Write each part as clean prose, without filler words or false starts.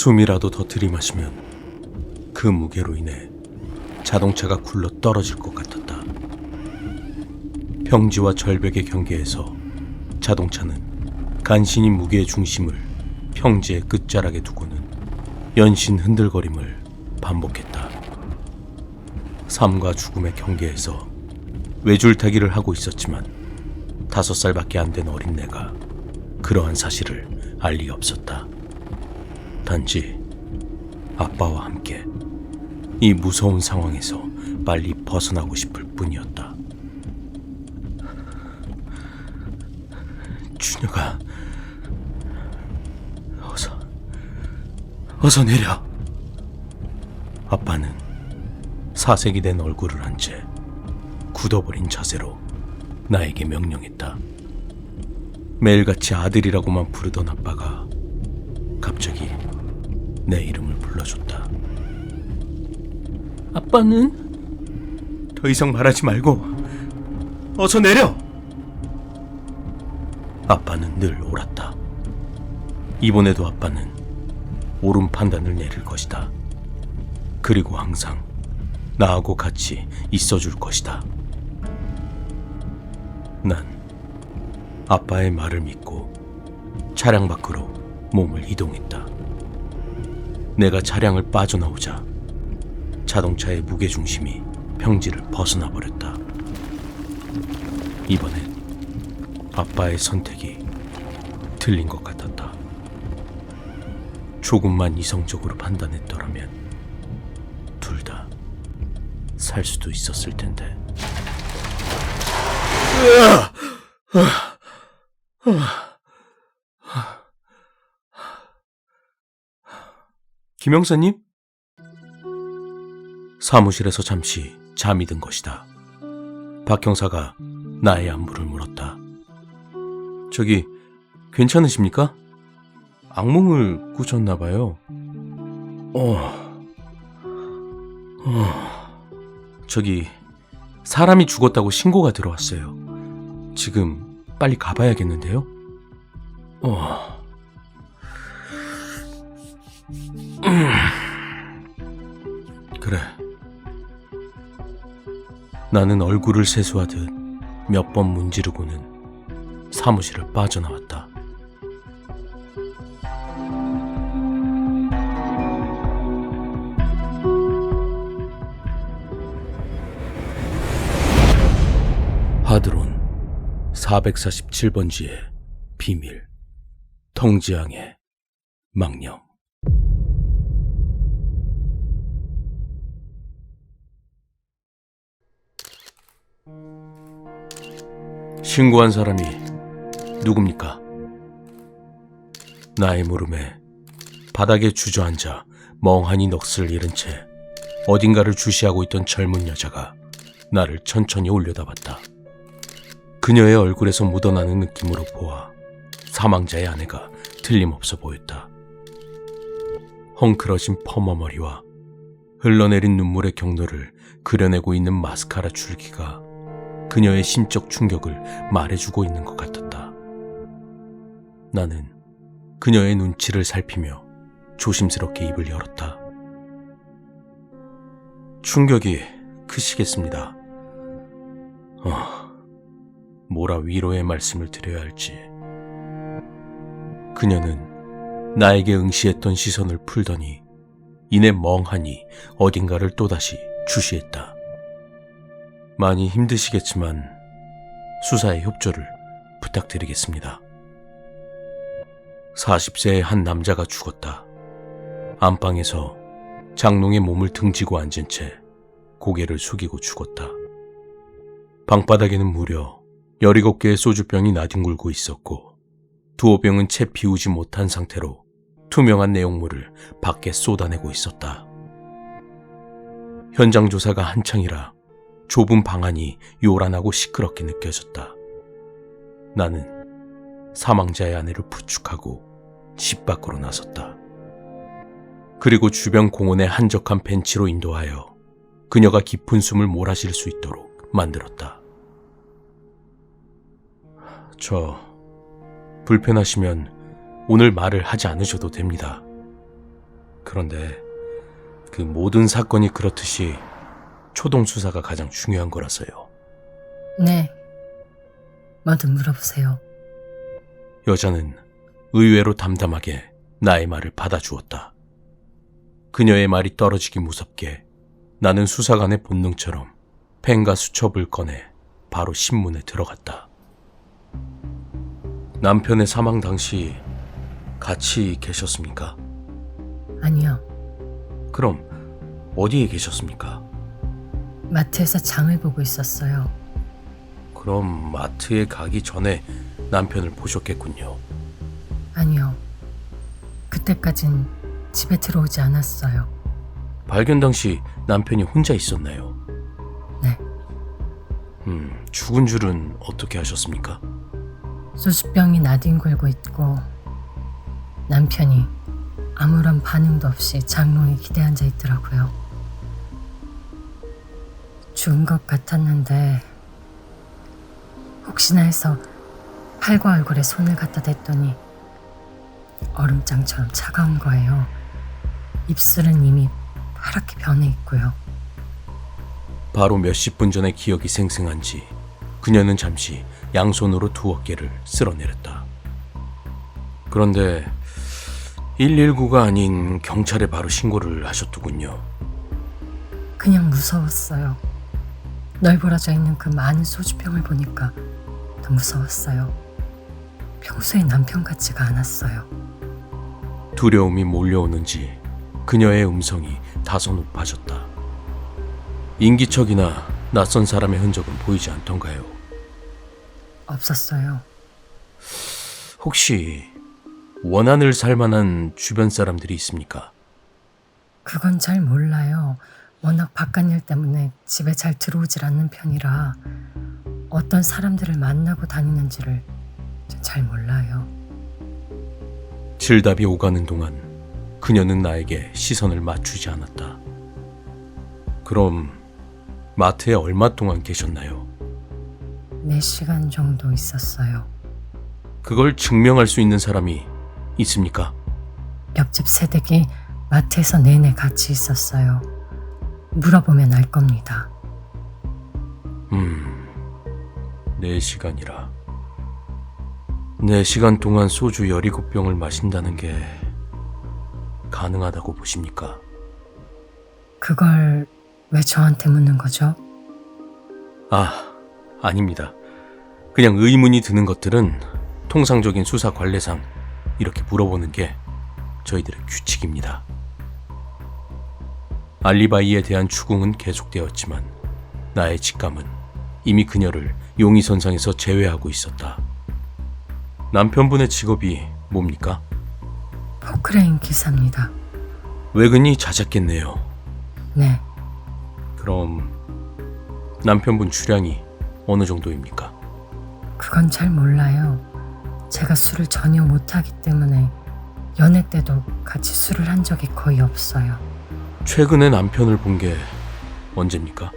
숨이라도 더 들이마시면 그 무게로 인해 자동차가 굴러 떨어질 것 같았다. 평지와 절벽의 경계에서 자동차는 간신히 무게의 중심을 평지의 끝자락에 두고는 연신 흔들거림을 반복했다. 삶과 죽음의 경계에서 외줄타기를 하고 있었지만 5살밖에 안 된 어린 내가 그러한 사실을 알 리 없었다. 단지 아빠와 함께 이 무서운 상황에서 빨리 벗어나고 싶을 뿐이었다. 준혁아, 어서 내려. 아빠는 사색이 된 얼굴을 한 채 굳어버린 자세로 나에게 명령했다. 매일같이 아들이라고만 부르던 아빠가 갑자기 내 이름을 불러줬다. 아빠는? 더 이상 말하지 말고 어서 내려! 아빠는 늘 옳았다. 이번에도 아빠는 옳은 판단을 내릴 것이다. 그리고 항상 나하고 같이 있어줄 것이다. 난 아빠의 말을 믿고 차량 밖으로 몸을 이동했다. 내가 차량을 빠져나오자 자동차의 무게중심이 평지를 벗어나 버렸다. 이번엔 아빠의 선택이 틀린 것 같았다. 조금만 이성적으로 판단했더라면 둘 다 살 수도 있었을 텐데. 김영사님? 사무실에서 잠시 잠이 든 것이다. 박 형사가 나의 안부를 물었다. 저기 괜찮으십니까? 악몽을 꾸셨나봐요. 저기 사람이 죽었다고 신고가 들어왔어요. 지금 빨리 가봐야겠는데요. 그래. 나는 얼굴을 세수하듯 몇 번 문지르고는 사무실을 빠져나왔다. 하드론 447번지의 비밀, 통지항의 망령. 신고한 사람이 누굽니까? 나의 물음에 바닥에 주저앉아 멍하니 넋을 잃은 채 어딘가를 주시하고 있던 젊은 여자가 나를 천천히 올려다봤다. 그녀의 얼굴에서 묻어나는 느낌으로 보아 사망자의 아내가 틀림없어 보였다. 헝클어진 퍼머머리와 흘러내린 눈물의 경로를 그려내고 있는 마스카라 줄기가 그녀의 심적 충격을 말해주고 있는 것 같았다. 나는 그녀의 눈치를 살피며 조심스럽게 입을 열었다. 충격이 크시겠습니다. 뭐라 위로의 말씀을 드려야 할지. 그녀는 나에게 응시했던 시선을 풀더니 이내 멍하니 어딘가를 또다시 주시했다. 많이 힘드시겠지만 수사의 협조를 부탁드리겠습니다. 40세의 한 남자가 죽었다. 안방에서 장롱에 몸을 등지고 앉은 채 고개를 숙이고 죽었다. 방바닥에는 무려 17개의 소주병이 나뒹굴고 있었고 두어 병은 채 비우지 못한 상태로 투명한 내용물을 밖에 쏟아내고 있었다. 현장 조사가 한창이라 좁은 방 안이 요란하고 시끄럽게 느껴졌다. 나는 사망자의 아내를 부축하고 집 밖으로 나섰다. 그리고 주변 공원의 한적한 벤치로 인도하여 그녀가 깊은 숨을 몰아쉴 수 있도록 만들었다. 불편하시면 오늘 말을 하지 않으셔도 됩니다. 그런데 그 모든 사건이 그렇듯이 초동 수사가 가장 중요한 거라서요. 네. 뭐든 물어보세요. 여자는 의외로 담담하게 나의 말을 받아주었다. 그녀의 말이 떨어지기 무섭게 나는 수사관의 본능처럼 펜과 수첩을 꺼내 바로 신문에 들어갔다. 남편의 사망 당시 같이 계셨습니까? 아니요. 그럼 어디에 계셨습니까? 마트에서 장을 보고 있었어요. 그럼 마트에 가기 전에 남편을 보셨겠군요. 아니요. 그때까진 집에 들어오지 않았어요. 발견 당시 남편이 혼자 있었나요? 네. 죽은 줄은 어떻게 하셨습니까? 소주병이 나뒹굴고 있고 남편이 아무런 반응도 없이 장롱에 기대앉아 있더라고요. 죽은 것 같았는데 혹시나 해서 팔과 얼굴에 손을 갖다 댔더니 얼음장처럼 차가운 거예요. 입술은 이미 파랗게 변해 있고요. 바로 몇십 분 전의 기억이 생생한지 그녀는 잠시 양손으로 두 어깨를 쓸어내렸다. 그런데 119가 아닌 경찰에 바로 신고를 하셨더군요. 그냥 무서웠어요. 널브러져 있는 그 많은 소주병을 보니까 더 무서웠어요. 평소에 남편 같지가 않았어요. 두려움이 몰려오는지 그녀의 음성이 다소 높아졌다. 인기척이나 낯선 사람의 흔적은 보이지 않던가요? 없었어요. 혹시 원한을 살 만한 주변 사람들이 있습니까? 그건 잘 몰라요. 워낙 바깥일 때문에 집에 잘 들어오질 않는 편이라 어떤 사람들을 만나고 다니는지를 잘 몰라요. 질답이 오가는 동안 그녀는 나에게 시선을 맞추지 않았다. 그럼 마트에 얼마 동안 계셨나요? 4시간 정도 있었어요. 그걸 증명할 수 있는 사람이 있습니까? 옆집 새댁이 마트에서 내내 같이 있었어요. 물어보면 알 겁니다. 4시간이라. 4시간 동안 소주 17병을 마신다는 게 가능하다고 보십니까? 그걸 왜 저한테 묻는 거죠? 아닙니다. 그냥 의문이 드는 것들은 통상적인 수사 관례상 이렇게 물어보는 게 저희들의 규칙입니다. 알리바이에 대한 추궁은 계속되었지만 나의 직감은 이미 그녀를 용의선상에서 제외하고 있었다. 남편분의 직업이 뭡니까? 포크레인 기사입니다. 외근이 잦았겠네요. 네. 그럼 남편분 주량이 어느 정도입니까? 그건 잘 몰라요. 제가 술을 전혀 못하기 때문에 연애 때도 같이 술을 한 적이 거의 없어요. 최근에 남편을 본 게 언제입니까?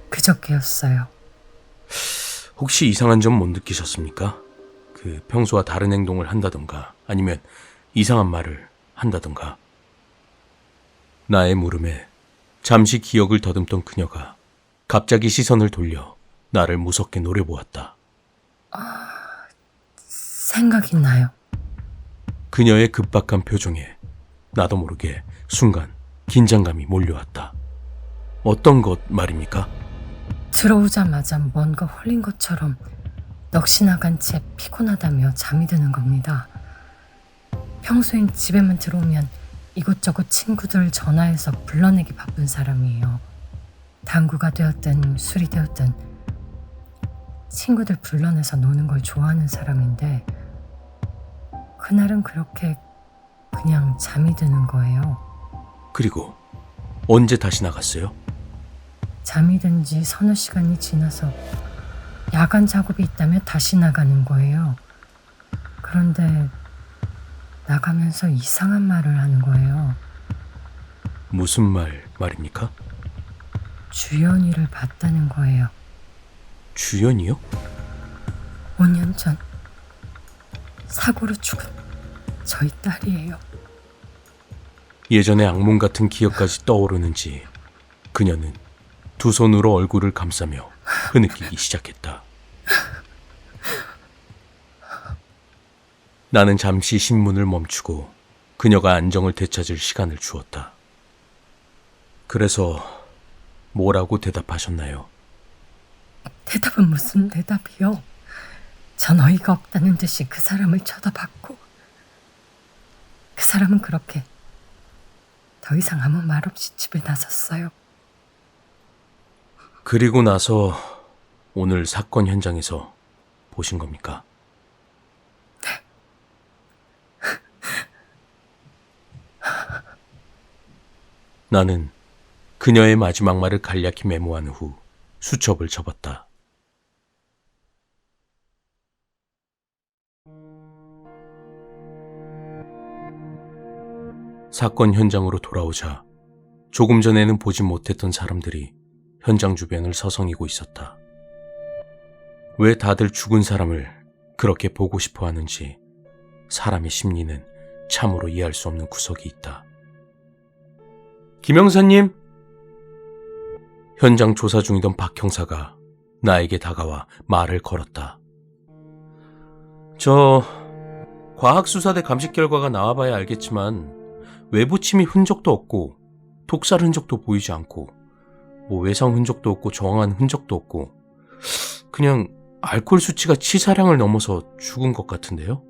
그저께였어요. 혹시 이상한 점 못 느끼셨습니까? 그 평소와 다른 행동을 한다던가 아니면 이상한 말을 한다던가. 나의 물음에 잠시 기억을 더듬던 그녀가 갑자기 시선을 돌려 나를 무섭게 노려보았다. 생각이 나요. 그녀의 급박한 표정에 나도 모르게 순간 긴장감이 몰려왔다. 어떤 것 말입니까? 들어오자마자 뭔가 홀린 것처럼 넋이 나간 채 피곤하다며 잠이 드는 겁니다. 평소엔 집에만 들어오면 이곳저곳 친구들 전화해서 불러내기 바쁜 사람이에요. 당구가 되었든 술이 되었든 친구들 불러내서 노는 걸 좋아하는 사람인데 그날은 그렇게 그냥 잠이 드는 거예요. 그리고 언제 다시 나갔어요? 잠이 든 지 서너 시간이 지나서 야간 작업이 있다며 다시 나가는 거예요. 그런데 나가면서 이상한 말을 하는 거예요. 무슨 말입니까? 주연이를 봤다는 거예요. 주연이요? 5년 전 사고로 죽은 저희 딸이에요. 예전의 악몽 같은 기억까지 떠오르는지 그녀는 두 손으로 얼굴을 감싸며 흐느끼기 시작했다. 나는 잠시 신문을 멈추고 그녀가 안정을 되찾을 시간을 주었다. 그래서 뭐라고 대답하셨나요? 대답은 무슨 대답이요? 전 어이가 없다는 듯이 그 사람을 쳐다봤고, 그 사람은 그렇게 더 이상 아무 말 없이 집을 나섰어요. 그리고 나서 오늘 사건 현장에서 보신 겁니까? 나는 그녀의 마지막 말을 간략히 메모한 후 수첩을 접었다. 사건 현장으로 돌아오자 조금 전에는 보지 못했던 사람들이 현장 주변을 서성이고 있었다. 왜 다들 죽은 사람을 그렇게 보고 싶어 하는지 사람의 심리는 참으로 이해할 수 없는 구석이 있다. 김 형사님! 현장 조사 중이던 박 형사가 나에게 다가와 말을 걸었다. 저 과학수사대 감식 결과가 나와봐야 알겠지만 외부 침입 흔적도 없고 독살 흔적도 보이지 않고 외상 흔적도 없고 저항한 흔적도 없고 그냥 알코올 수치가 치사량을 넘어서 죽은 것 같은데요?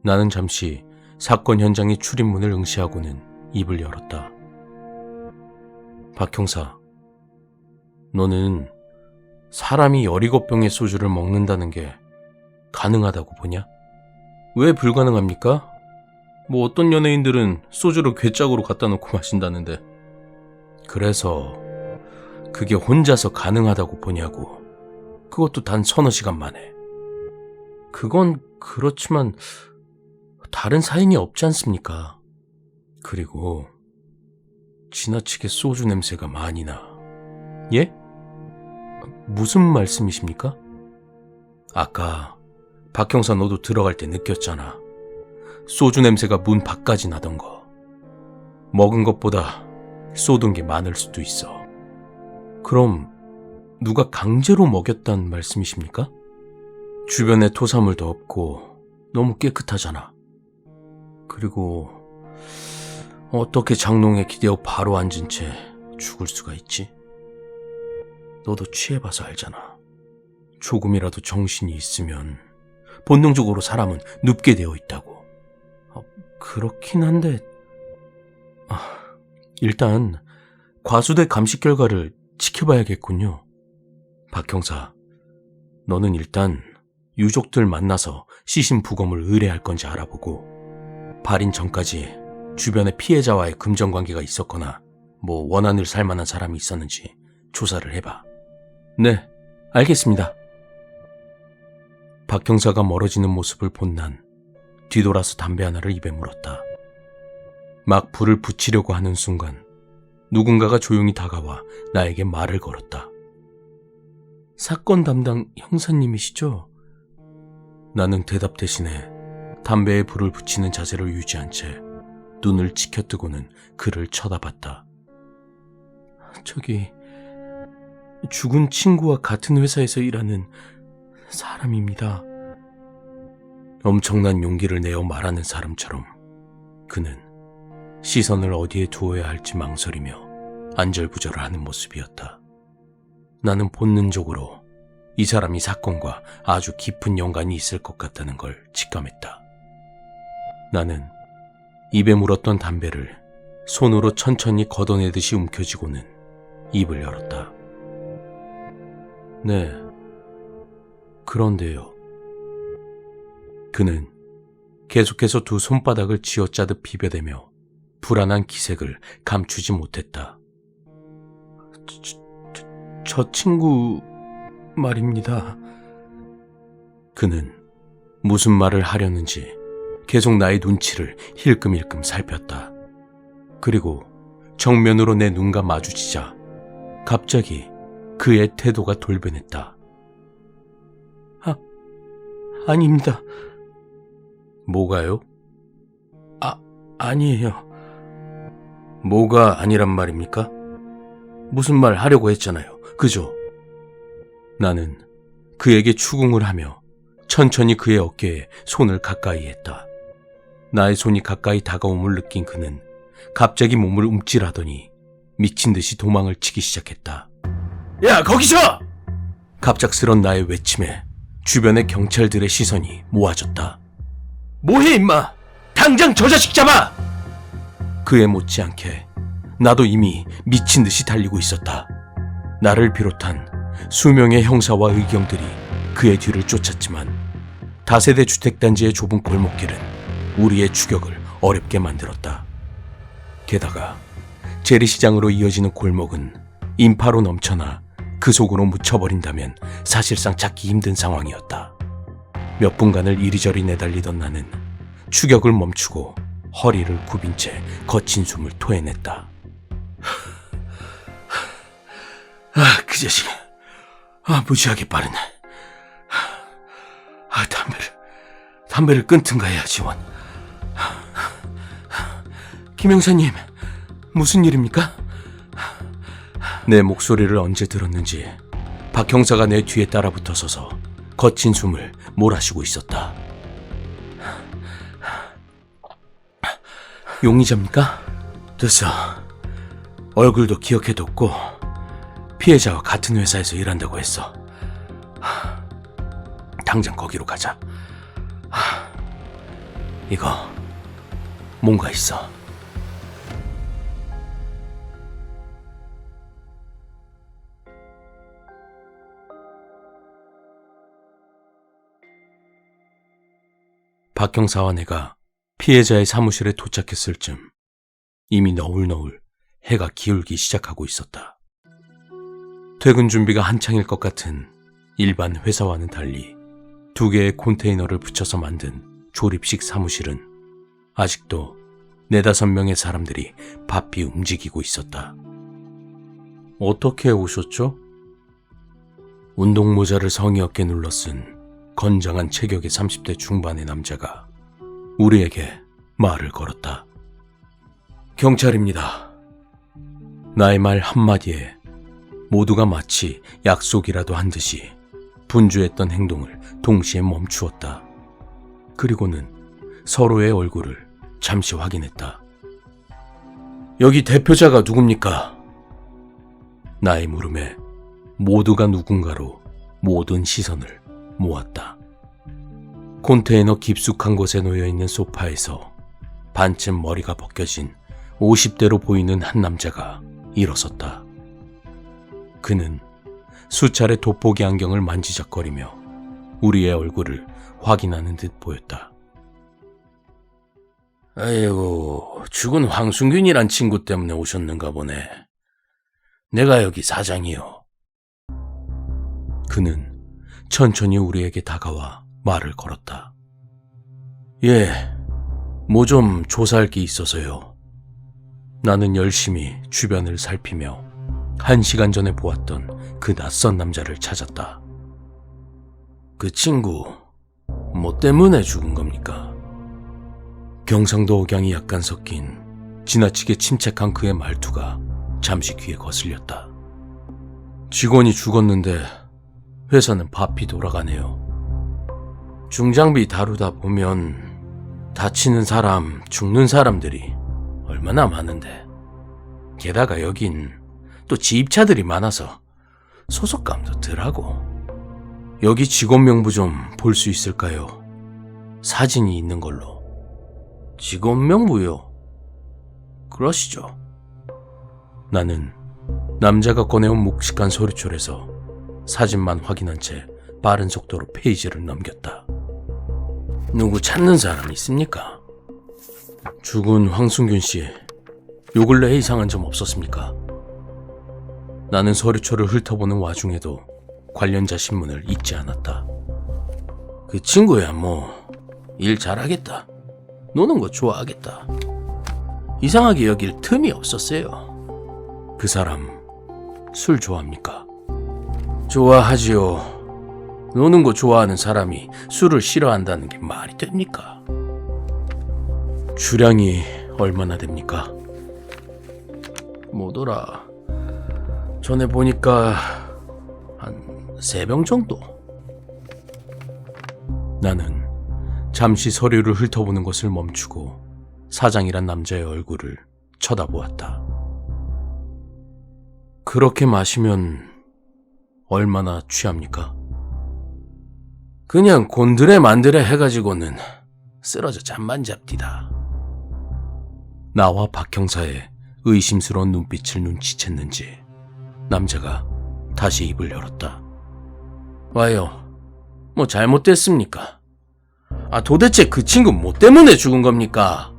나는 잠시 사건 현장의 출입문을 응시하고는 입을 열었다. 박 형사, 너는 사람이 17병의 소주를 먹는다는 게 가능하다고 보냐? 왜 불가능합니까? 어떤 연예인들은 소주를 괴짝으로 갖다 놓고 마신다는데. 그래서 그게 혼자서 가능하다고 보냐고. 그것도 단 서너 시간 만에. 그건 그렇지만 다른 사인이 없지 않습니까? 그리고 지나치게 소주 냄새가 많이 나. 예? 무슨 말씀이십니까? 아까 박 형사 너도 들어갈 때 느꼈잖아. 소주 냄새가 문 밖까지 나던 거. 먹은 것보다 쏟은 게 많을 수도 있어. 그럼 누가 강제로 먹였단 말씀이십니까? 주변에 토사물도 없고 너무 깨끗하잖아. 그리고 어떻게 장롱에 기대어 바로 앉은 채 죽을 수가 있지? 너도 취해봐서 알잖아. 조금이라도 정신이 있으면 본능적으로 사람은 눕게 되어 있다고. 그렇긴 한데 일단 과수대 감식 결과를 지켜봐야겠군요. 박 형사, 너는 일단 유족들 만나서 시신 부검을 의뢰할 건지 알아보고 발인 전까지 주변에 피해자와의 금전관계가 있었거나 원한을 살 만한 사람이 있었는지 조사를 해봐. 네, 알겠습니다. 박 형사가 멀어지는 모습을 본 난 뒤돌아서 담배 하나를 입에 물었다. 막 불을 붙이려고 하는 순간 누군가가 조용히 다가와 나에게 말을 걸었다. 사건 담당 형사님이시죠? 나는 대답 대신에 담배에 불을 붙이는 자세를 유지한 채 눈을 치켜뜨고는 그를 쳐다봤다. 저기 죽은 친구와 같은 회사에서 일하는 사람입니다. 엄청난 용기를 내어 말하는 사람처럼 그는 시선을 어디에 두어야 할지 망설이며 안절부절을 하는 모습이었다. 나는 본능적으로 이 사람이 사건과 아주 깊은 연관이 있을 것 같다는 걸 직감했다. 나는 입에 물었던 담배를 손으로 천천히 걷어내듯이 움켜쥐고는 입을 열었다. 네, 그런데요. 그는 계속해서 두 손바닥을 쥐어짜듯 비벼대며 불안한 기색을 감추지 못했다. 저 친구 말입니다. 그는 무슨 말을 하려는지 계속 나의 눈치를 힐끔힐끔 살폈다. 그리고 정면으로 내 눈과 마주치자 갑자기 그의 태도가 돌변했다. 아닙니다. 뭐가요? 아니에요. 뭐가 아니란 말입니까? 무슨 말 하려고 했잖아요. 그죠? 나는 그에게 추궁을 하며 천천히 그의 어깨에 손을 가까이 했다. 나의 손이 가까이 다가옴을 느낀 그는 갑자기 몸을 움찔하더니 미친 듯이 도망을 치기 시작했다. 야, 거기서! 갑작스런 나의 외침에 주변의 경찰들의 시선이 모아졌다. 뭐해 임마! 당장 저 자식 잡아! 그에 못지않게 나도 이미 미친 듯이 달리고 있었다. 나를 비롯한 수명의 형사와 의경들이 그의 뒤를 쫓았지만 다세대 주택단지의 좁은 골목길은 우리의 추격을 어렵게 만들었다. 게다가 재래시장으로 이어지는 골목은 인파로 넘쳐나 그 속으로 묻혀버린다면 사실상 찾기 힘든 상황이었다. 몇 분간을 이리저리 내달리던 나는 추격을 멈추고 허리를 굽인 채 거친 숨을 토해냈다. 그 자식. 무지하게 빠르네. 담배를 끊든가 해야지 원. 김 형사님, 무슨 일입니까? 내 목소리를 언제 들었는지 박 형사가 내 뒤에 따라붙어 서서 거친 숨을 몰아쉬고 있었다. 용의자입니까? 됐어. 얼굴도 기억해뒀고 피해자와 같은 회사에서 일한다고 했어. 당장 거기로 가자. 이거 뭔가 있어. 박 형사와 내가 피해자의 사무실에 도착했을 즈음 이미 너울너울 해가 기울기 시작하고 있었다. 퇴근 준비가 한창일 것 같은 일반 회사와는 달리 2개의 컨테이너를 붙여서 만든 조립식 사무실은 아직도 4-5명의 사람들이 바삐 움직이고 있었다. 어떻게 오셨죠? 운동모자를 성의 없게 눌러 쓴 건장한 체격의 30대 중반의 남자가 우리에게 말을 걸었다. 경찰입니다. 나의 말 한마디에 모두가 마치 약속이라도 한 듯이 분주했던 행동을 동시에 멈추었다. 그리고는 서로의 얼굴을 잠시 확인했다. 여기 대표자가 누굽니까? 나의 물음에 모두가 누군가로 모든 시선을 모았다. 컨테이너 깊숙한 곳에 놓여있는 소파에서 반쯤 머리가 벗겨진 50대로 보이는 한 남자가 일어섰다. 그는 수차례 돋보기 안경을 만지작거리며 우리의 얼굴을 확인하는 듯 보였다. 아이고, 죽은 황순균이란 친구 때문에 오셨는가 보네. 내가 여기 사장이요. 그는 천천히 우리에게 다가와 말을 걸었다. 예, 뭐 좀 조사할 게 있어서요. 나는 열심히 주변을 살피며 1시간 전에 보았던 그 낯선 남자를 찾았다. 그 친구, 뭐 때문에 죽은 겁니까? 경상도 억양이 약간 섞인 지나치게 침착한 그의 말투가 잠시 귀에 거슬렸다. 직원이 죽었는데 회사는 바삐 돌아가네요. 중장비 다루다 보면 다치는 사람, 죽는 사람들이 얼마나 많은데, 게다가 여긴 또 지입차들이 많아서 소속감도 덜하고. 여기 직원 명부 좀 볼 수 있을까요? 사진이 있는 걸로. 직원 명부요? 그러시죠. 나는 남자가 꺼내온 묵직한 서류철에서 사진만 확인한 채 빠른 속도로 페이지를 넘겼다. 누구 찾는 사람 있습니까? 죽은 황순균 씨, 요 근래에 이상한 점 없었습니까? 나는 서류철을 훑어보는 와중에도 관련자 신문을 잊지 않았다. 그 친구야 뭐 일 잘하겠다. 노는 거 좋아하겠다. 이상하게 여길 틈이 없었어요. 그 사람 술 좋아합니까? 좋아하지요. 노는 거 좋아하는 사람이 술을 싫어한다는 게 말이 됩니까? 주량이 얼마나 됩니까? 뭐더라. 전에 보니까 한 3병 정도. 나는 잠시 서류를 훑어보는 것을 멈추고 사장이란 남자의 얼굴을 쳐다보았다. 그렇게 마시면 얼마나 취합니까? 그냥 곤드레 만드레 해가지고는 쓰러져 잠만 잡디다. 나와 박 형사의 의심스러운 눈빛을 눈치챘는지 남자가 다시 입을 열었다. 와요. 뭐 잘못됐습니까? 도대체 그 친구 뭐 때문에 죽은 겁니까?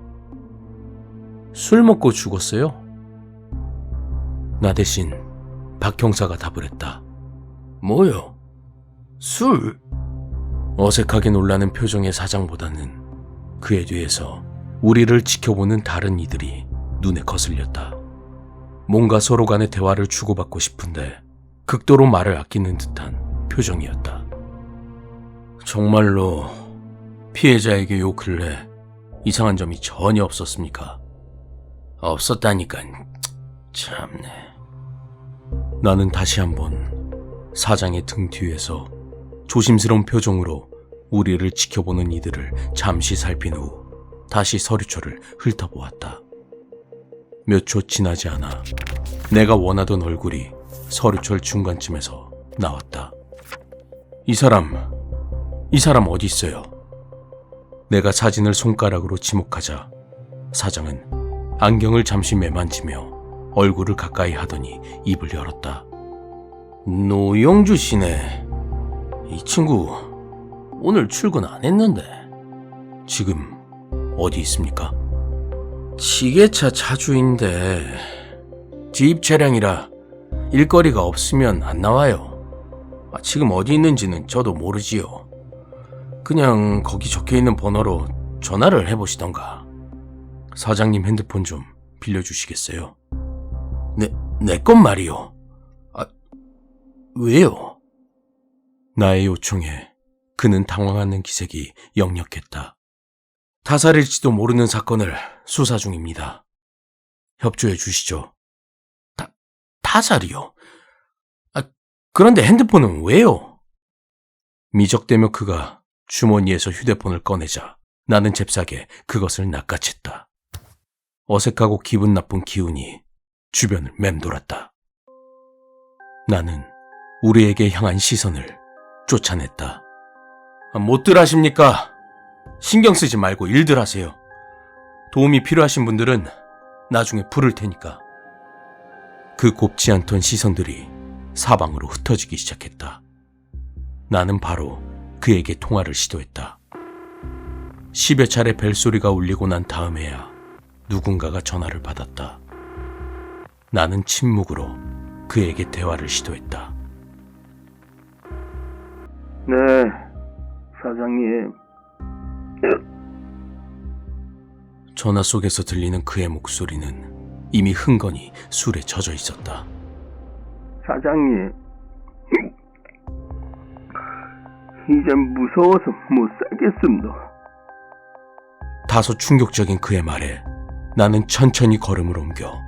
술 먹고 죽었어요? 나 대신 박 형사가 답을 했다. 뭐요? 술? 어색하게 놀라는 표정의 사장보다는 그의 뒤에서 우리를 지켜보는 다른 이들이 눈에 거슬렸다. 뭔가 서로 간의 대화를 주고받고 싶은데 극도로 말을 아끼는 듯한 표정이었다. 정말로 피해자에게 요 근래 이상한 점이 전혀 없었습니까? 없었다니깐. 참네. 나는 다시 한번 사장의 등 뒤에서 조심스러운 표정으로 우리를 지켜보는 이들을 잠시 살핀 후 다시 서류초를 훑어보았다. 몇 초 지나지 않아 내가 원하던 얼굴이 서류철 중간쯤에서 나왔다. 이 사람 어디 있어요? 내가 사진을 손가락으로 지목하자 사장은 안경을 잠시 매만지며 얼굴을 가까이 하더니 입을 열었다. 노영주 씨네. 이 친구 오늘 출근 안 했는데 지금 어디 있습니까? 지게차 차주인데 지입 차량이라 일거리가 없으면 안 나와요. 지금 어디 있는지는 저도 모르지요. 그냥 거기 적혀있는 번호로 전화를 해보시던가. 사장님 핸드폰 좀 빌려주시겠어요? 내 건 말이요. 왜요? 나의 요청에 그는 당황하는 기색이 역력했다. 타살일지도 모르는 사건을 수사 중입니다. 협조해 주시죠. 타살이요? 그런데 핸드폰은 왜요? 미적대며 그가 주머니에서 휴대폰을 꺼내자 나는 잽싸게 그것을 낚아챘다. 어색하고 기분 나쁜 기운이 주변을 맴돌았다. 나는 우리에게 향한 시선을 쫓아냈다. 못들 하십니까? 신경 쓰지 말고 일들 하세요. 도움이 필요하신 분들은 나중에 부를 테니까. 그 곱지 않던 시선들이 사방으로 흩어지기 시작했다. 나는 바로 그에게 통화를 시도했다. 10여 차례 벨소리가 울리고 난 다음에야 누군가가 전화를 받았다. 나는 침묵으로 그에게 대화를 시도했다. 네, 사장님. 전화 속에서 들리는 그의 목소리는 이미 흥건히 술에 젖어 있었다. 사장님. 이젠 무서워서 못 살겠습니다. 다소 충격적인 그의 말에 나는 천천히 걸음을 옮겨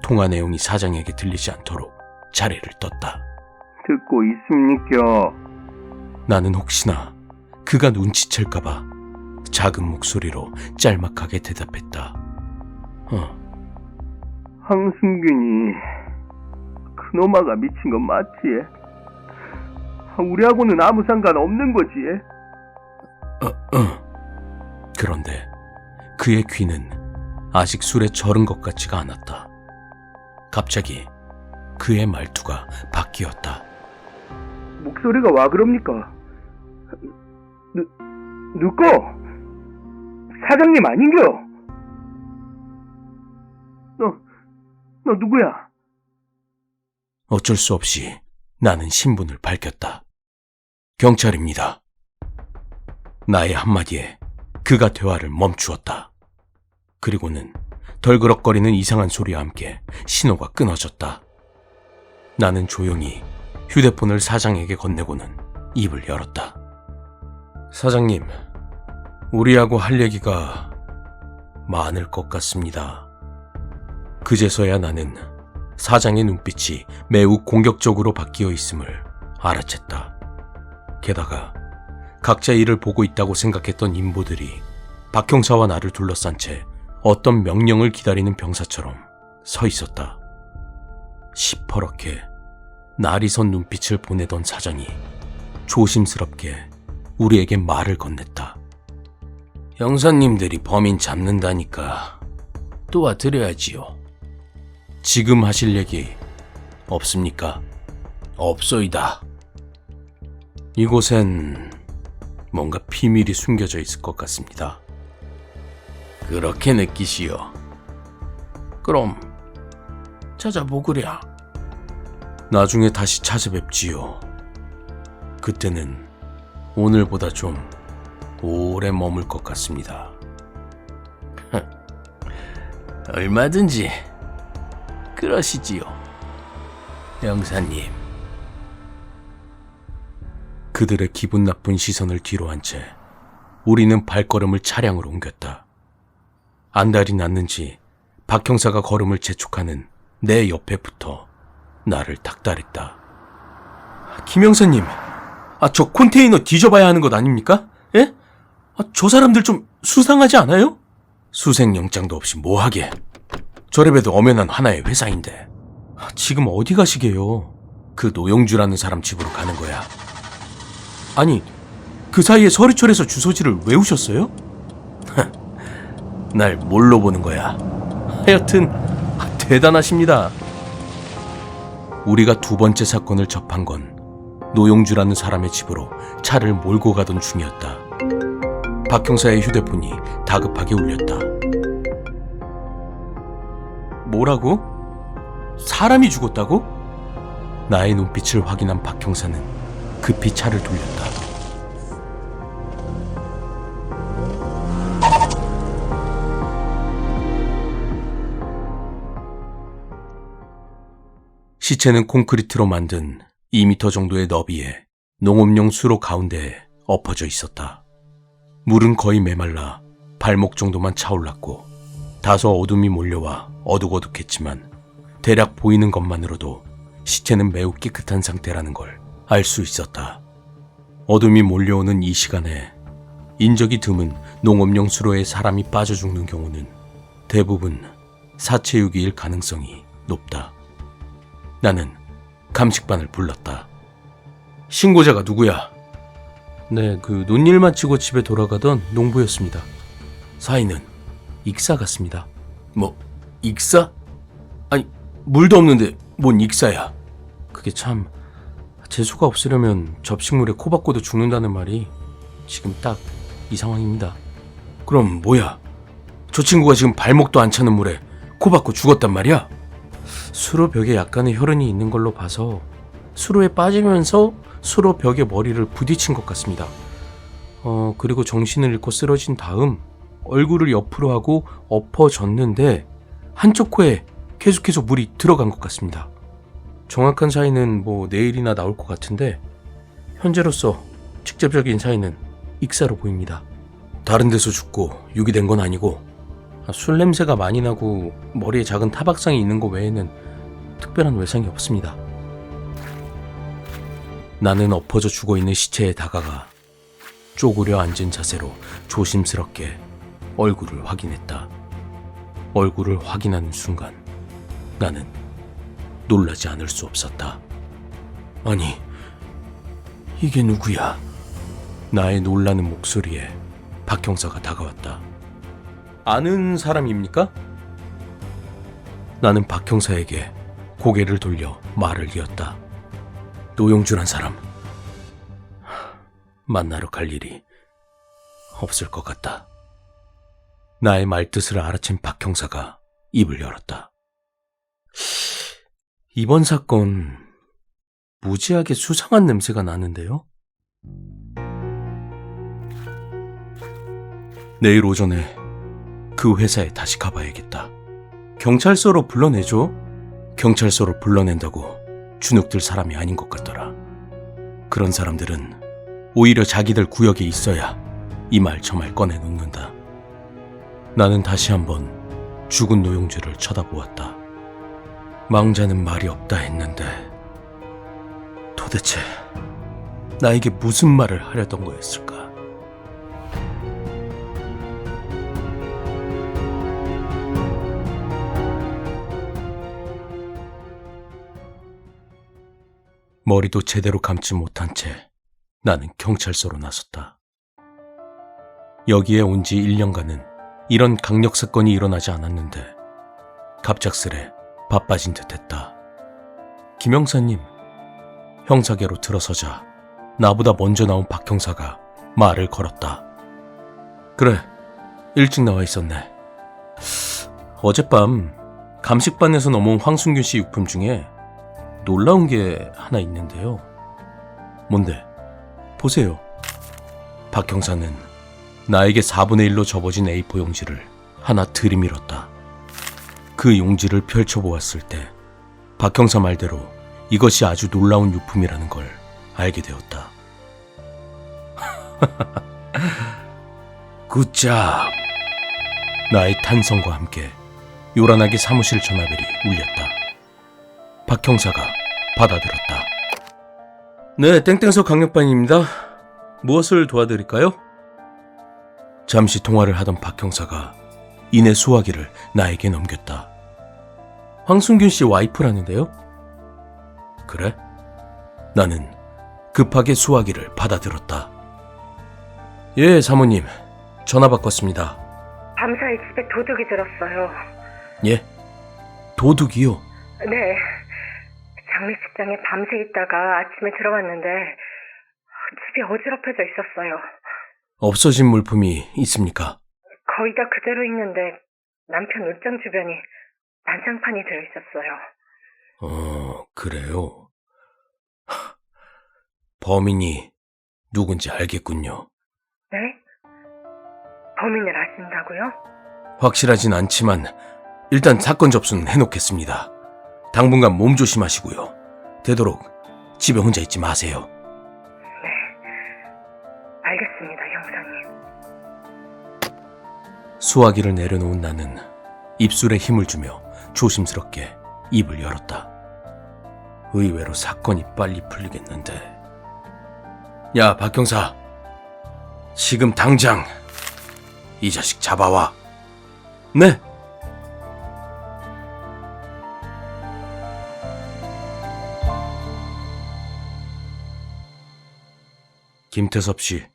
통화 내용이 사장에게 들리지 않도록 자리를 떴다. 듣고 있습니까? 나는 혹시나 그가 눈치챌까봐 작은 목소리로 짤막하게 대답했다. 황승균이 그놈아가 미친 건 맞지? 우리하고는 아무 상관 없는 거지? 그런데 그의 귀는 아직 술에 절은 것 같지가 않았다. 갑자기 그의 말투가 바뀌었다. 목소리가 와 그럽니까? 누꺼? 사장님 아닌겨? 너 누구야? 어쩔 수 없이 나는 신분을 밝혔다. 경찰입니다. 나의 한마디에 그가 대화를 멈추었다. 그리고는 덜그럭거리는 이상한 소리와 함께 신호가 끊어졌다. 나는 조용히 휴대폰을 사장에게 건네고는 입을 열었다. 사장님, 우리하고 할 얘기가 많을 것 같습니다. 그제서야 나는 사장의 눈빛이 매우 공격적으로 바뀌어 있음을 알아챘다. 게다가 각자 일을 보고 있다고 생각했던 인보들이 박 형사와 나를 둘러싼 채 어떤 명령을 기다리는 병사처럼 서 있었다. 시퍼렇게 날이 선 눈빛을 보내던 사장이 조심스럽게 우리에게 말을 건넸다. 형사님들이 범인 잡는다니까 도와드려야지요. 지금 하실 얘기 없습니까? 없소이다. 이곳엔 뭔가 비밀이 숨겨져 있을 것 같습니다. 그렇게 느끼시오. 그럼 찾아보구랴. 나중에 다시 찾아뵙지요. 그때는 오늘보다 좀 오래 머물 것 같습니다. 얼마든지 그러시지요, 형사님. 그들의 기분 나쁜 시선을 뒤로 한 채 우리는 발걸음을 차량으로 옮겼다. 안달이 났는지 박 형사가 걸음을 재촉하는 내 옆에 붙어 나를 닥달했다. 김 형사님, 저 컨테이너 뒤져봐야 하는 것 아닙니까? 예? 저 사람들 좀 수상하지 않아요? 수색영장도 없이 뭐하게. 저래봬도 엄연한 하나의 회사인데. 지금 어디 가시게요? 그 노영주라는 사람 집으로 가는 거야. 아니, 그 사이에 서리철에서 주소지를 외우셨어요? 날 뭘로 보는 거야? 하여튼 대단하십니다. 우리가 두 번째 사건을 접한 건 노영주라는 사람의 집으로 차를 몰고 가던 중이었다. 박 형사의 휴대폰이 다급하게 울렸다. 뭐라고? 사람이 죽었다고? 나의 눈빛을 확인한 박 형사는 급히 차를 돌렸다. 시체는 콘크리트로 만든 2m 정도의 너비에 농업용 수로 가운데에 엎어져 있었다. 물은 거의 메말라 발목 정도만 차올랐고 다소 어둠이 몰려와 어둑어둑했지만 대략 보이는 것만으로도 시체는 매우 깨끗한 상태라는 걸 알 수 있었다. 어둠이 몰려오는 이 시간에 인적이 드문 농업용 수로에 사람이 빠져 죽는 경우는 대부분 사체유기일 가능성이 높다. 나는 감식반을 불렀다. 신고자가 누구야? 네, 논일 마치고 집에 돌아가던 농부였습니다. 사인은 익사 같습니다. 뭐, 익사? 아니, 물도 없는데 뭔 익사야? 그게 참, 재수가 없으려면 접식물에 코 박고도 죽는다는 말이 지금 딱 이 상황입니다. 그럼 뭐야? 저 친구가 지금 발목도 안 차는 물에 코 박고 죽었단 말이야? 수로 벽에 약간의 혈흔이 있는 걸로 봐서 수로에 빠지면서 수로 벽에 머리를 부딪힌 것 같습니다. 그리고 정신을 잃고 쓰러진 다음 얼굴을 옆으로 하고 엎어졌는데 한쪽 코에 계속해서 물이 들어간 것 같습니다. 정확한 사인은 내일이나 나올 것 같은데 현재로서 직접적인 사인은 익사로 보입니다. 다른 데서 죽고 유기된 건 아니고 술 냄새가 많이 나고 머리에 작은 타박상이 있는 것 외에는 특별한 외상이 없습니다. 나는 엎어져 죽어있는 시체에 다가가 쪼그려 앉은 자세로 조심스럽게 얼굴을 확인했다. 얼굴을 확인하는 순간 나는 놀라지 않을 수 없었다. 아니, 이게 누구야? 나의 놀라는 목소리에 박 형사가 다가왔다. 아는 사람입니까? 나는 박 형사에게 고개를 돌려 말을 이었다. 노영주란 사람, 만나러 갈 일이 없을 것 같다. 나의 말뜻을 알아챈 박 형사가 입을 열었다. 이번 사건 무지하게 수상한 냄새가 나는데요? 내일 오전에 그 회사에 다시 가봐야겠다. 경찰서로 불러내줘? 경찰서로 불러낸다고 주눅들 사람이 아닌 것 같더라. 그런 사람들은 오히려 자기들 구역에 있어야 이 말 저 말 꺼내놓는다. 나는 다시 한번 죽은 노영주를 쳐다보았다. 망자는 말이 없다 했는데 도대체 나에게 무슨 말을 하려던 거였을까? 머리도 제대로 감지 못한 채 나는 경찰서로 나섰다. 여기에 온 지 1년간은 이런 강력 사건이 일어나지 않았는데 갑작스레 바빠진 듯했다. 김 형사님, 형사계로 들어서자 나보다 먼저 나온 박 형사가 말을 걸었다. 그래, 일찍 나와 있었네. 어젯밤 감식반에서 넘어온 황순균 씨 유품 중에 놀라운 게 하나 있는데요. 뭔데? 보세요. 박 형사는 나에게 4분의 1로 접어진 A4 용지를 하나 들이밀었다. 그 용지를 펼쳐보았을 때 박 형사 말대로 이것이 아주 놀라운 유품이라는 걸 알게 되었다. 굿잡! 나의 탄성과 함께 요란하게 사무실 전화벨이 울렸다. 박 형사가 받아들었다. 네, 땡땡서 강력반입니다. 무엇을 도와드릴까요? 잠시 통화를 하던 박 형사가 이내 수화기를 나에게 넘겼다. 황순균 씨 와이프라는데요? 그래? 나는 급하게 수화기를 받아들었다. 예, 사모님. 전화 바꿨습니다. 밤사이 집에 도둑이 들었어요. 예? 도둑이요? 네. 장례식장에 밤새 있다가 아침에 들어왔는데 집이 어지럽혀져 있었어요. 없어진 물품이 있습니까? 거의 다 그대로 있는데 남편 옷장 주변이 난장판이 되어 있었어요. 그래요? 범인이 누군지 알겠군요. 네? 범인을 아신다고요? 확실하진 않지만 일단 사건 접수는 해놓겠습니다. 당분간 몸 조심하시고요. 되도록 집에 혼자 있지 마세요. 네. 알겠습니다, 형사님. 수화기를 내려놓은 나는 입술에 힘을 주며 조심스럽게 입을 열었다. 의외로 사건이 빨리 풀리겠는데. 야, 박 형사. 지금 당장 이 자식 잡아와. 네. 김태섭 씨,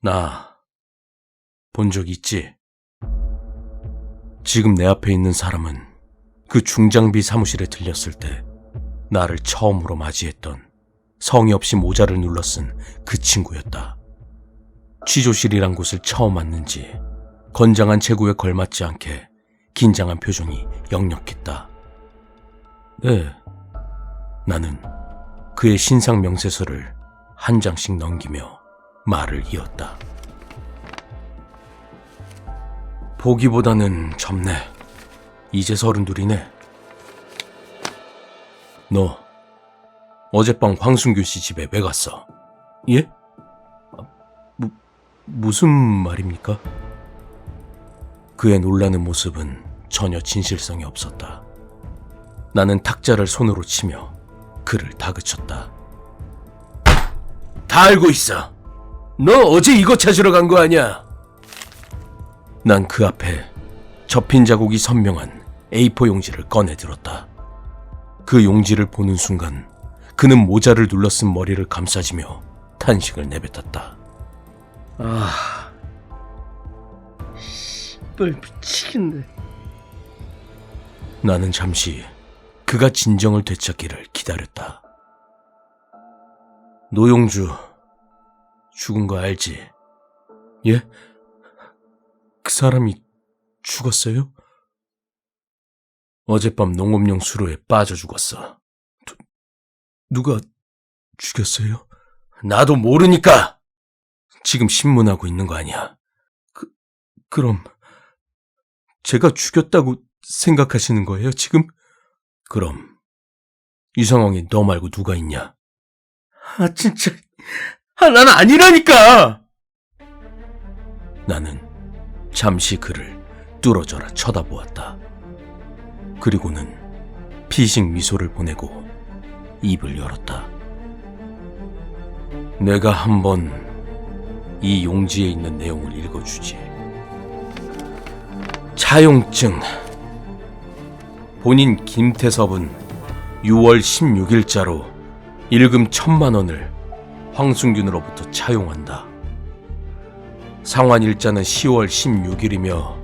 나 본 적 있지? 지금 내 앞에 있는 사람은 그 중장비 사무실에 들렸을 때 나를 처음으로 맞이했던 성의 없이 모자를 눌러 쓴 그 친구였다. 취조실이란 곳을 처음 왔는지 건장한 체구에 걸맞지 않게 긴장한 표정이 역력했다. 네, 나는 그의 신상 명세서를 한 장씩 넘기며 말을 이었다. 보기보다는 젊네. 이제 32이네. 너 어젯밤 황순규 씨 집에 왜 갔어? 예? 무슨 말입니까? 그의 놀라는 모습은 전혀 진실성이 없었다. 나는 탁자를 손으로 치며 그를 다그쳤다. 다 알고 있어. 너 어제 이거 찾으러 간 거 아니야? 난 그 앞에 접힌 자국이 선명한 A4 용지를 꺼내 들었다. 그 용지를 보는 순간 그는 모자를 눌러쓴 머리를 감싸지며 탄식을 내뱉었다. 씨발 미치겠네. 나는 잠시 그가 진정을 되찾기를 기다렸다. 노용주 죽은 거 알지? 예? 그 사람이 죽었어요? 어젯밤 농업용 수로에 빠져 죽었어. 누가 죽였어요? 나도 모르니까! 지금 신문하고 있는 거 아니야. 그럼 제가 죽였다고 생각하시는 거예요, 지금? 그럼 이 상황에 너 말고 누가 있냐? 진짜 난 아니라니까! 나는 잠시 그를 뚫어져라 쳐다보았다. 그리고는 피식 미소를 보내고 입을 열었다. 내가 한번 이 용지에 있는 내용을 읽어주지. 차용증. 본인 김태섭은 6월 16일자로 일금 1,000만 원을 황순균으로부터 차용한다. 상환일자는 10월 16일이며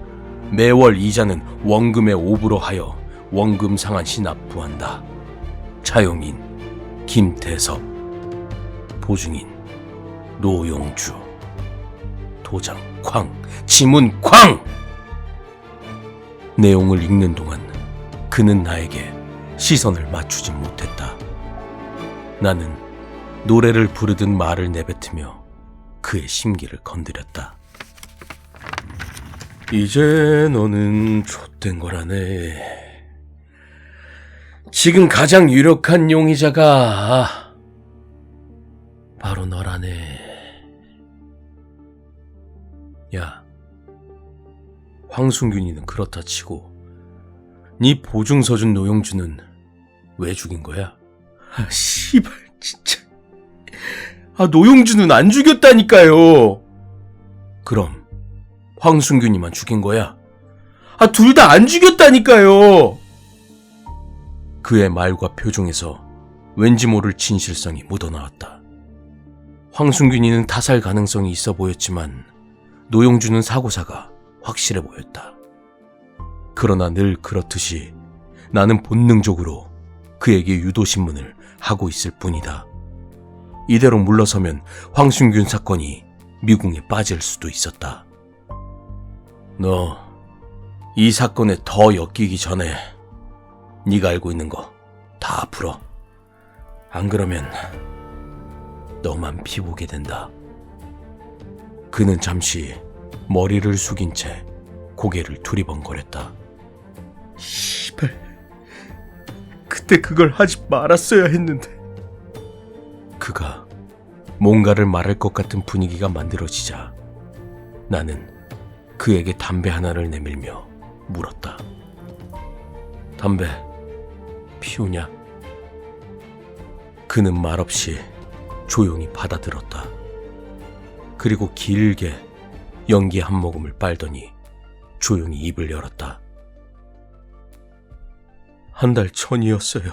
매월 이자는 원금의 5%로 하여 원금 상환 시 납부한다. 차용인 김태섭, 보증인 노용주, 도장 쾅, 지문 쾅! 내용을 읽는 동안 그는 나에게 시선을 맞추지 못했다. 나는 노래를 부르듯 말을 내뱉으며 그의 심기를 건드렸다. 이제 너는 좆된 거라네. 지금 가장 유력한 용의자가 바로 너라네. 야, 황순균이는 그렇다 치고 네 보증서 준 노용주는 왜 죽인 거야? 아, 씨발 진짜. 아, 노용주는 안 죽였다니까요. 그럼 황순균이만 죽인 거야? 아, 둘 다 안 죽였다니까요. 그의 말과 표정에서 왠지 모를 진실성이 묻어나왔다. 황순균이는 타살 가능성이 있어 보였지만 노용주는 사고사가 확실해 보였다. 그러나 늘 그렇듯이 나는 본능적으로 그에게 유도신문을 하고 있을 뿐이다. 이대로 물러서면 황순균 사건이 미궁에 빠질 수도 있었다. 너 이 사건에 더 엮이기 전에 네가 알고 있는 거 다 풀어. 안 그러면 너만 피보게 된다. 그는 잠시 머리를 숙인 채 고개를 두리번거렸다. 씨발, 그때 그걸 하지 말았어야 했는데. 그가 뭔가를 말할 것 같은 분위기가 만들어지자 나는 그에게 담배 하나를 내밀며 물었다. 담배 피우냐? 그는 말없이 조용히 받아들었다. 그리고 길게 연기 한 모금을 빨더니 조용히 입을 열었다. 한 달 전이었어요.